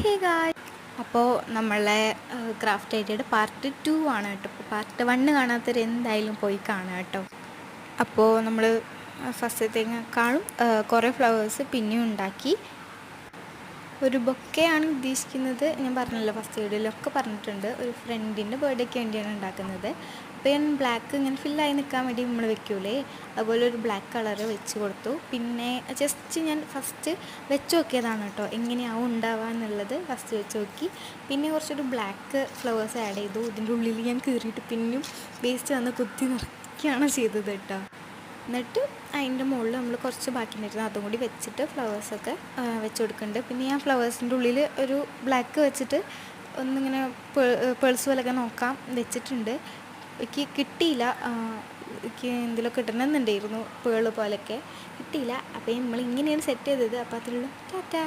ഹേ ഗായ്, അപ്പോൾ നമ്മളെ ക്രാഫ്റ്റ് ഐഡിയയുടെ പാർട്ട് 2 ആണ് കേട്ടോ. അപ്പോൾ പാർട്ട് 1 കാണാത്തവർ എന്തായാലും പോയി കാണാം കേട്ടോ. അപ്പോൾ നമ്മൾ ഫസ്റ്റത്തേക്കാളും കുറേ ഫ്ലവേഴ്സ് പിന്നെയും ഉണ്ടാക്കി. ഒരു ബൊക്കെയാണ് ഉദ്ദേശിക്കുന്നത്. ഞാൻ പറഞ്ഞല്ലോ, ഫസ്റ്റ് വീഡിയോയിലൊക്കെ പറഞ്ഞിട്ടുണ്ട്. ഒരു ഫ്രണ്ടിൻ്റെ ബർത്ത്ഡേക്ക് വേണ്ടിയാണ് ഉണ്ടാക്കുന്നത്. അപ്പോൾ ഞാൻ ബ്ലാക്ക് ഇങ്ങനെ ഫില്ലായി നിൽക്കാൻ വേണ്ടി നമ്മൾ വെക്കൂലേ, അതുപോലെ ഒരു ബ്ലാക്ക് കളറ് വെച്ച് കൊടുത്തു. പിന്നെ ജസ്റ്റ് ഞാൻ ഫസ്റ്റ് വെച്ച് നോക്കിയതാണ് കേട്ടോ, എങ്ങനെയാവും ഉണ്ടാവുക എന്നുള്ളത് ഫസ്റ്റ് വെച്ച് നോക്കി. പിന്നെ കുറച്ചൊരു ബ്ലാക്ക് ഫ്ലവേഴ്സ് ആഡ് ചെയ്തു. ഇതിൻ്റെ ഉള്ളിൽ ഞാൻ കീറിയിട്ട് പിന്നെയും വേസ്റ്റ് വന്ന് കുത്തി നിറയ്ക്കുകയാണ് ചെയ്തത് കേട്ടോ. എന്നിട്ട് അതിൻ്റെ മുകളിൽ നമ്മൾ കുറച്ച് ബാക്കി ഉണ്ടായിരുന്നു, അതും കൂടി വെച്ചിട്ട് ഫ്ലവേഴ്സൊക്കെ വെച്ച് കൊടുക്കുന്നുണ്ട്. പിന്നെ ഞാൻ ഫ്ലവേഴ്സിൻ്റെ ഉള്ളിൽ ഒരു ബ്ലാക്ക് വെച്ചിട്ട് ഒന്നിങ്ങനെ പേൾസ് പോലെയൊക്കെ നോക്കാം വെച്ചിട്ടുണ്ട്. എനിക്ക് കിട്ടിയില്ല, എനിക്ക് എന്തെങ്കിലും കിട്ടണമെന്നുണ്ടായിരുന്നു പേള് പോലെയൊക്കെ, കിട്ടിയില്ല. അപ്പോൾ നമ്മൾ ഇങ്ങനെയാണ് സെറ്റ് ചെയ്തത്. അപ്പോൾ അതിലുള്ള ടാറ്റാ.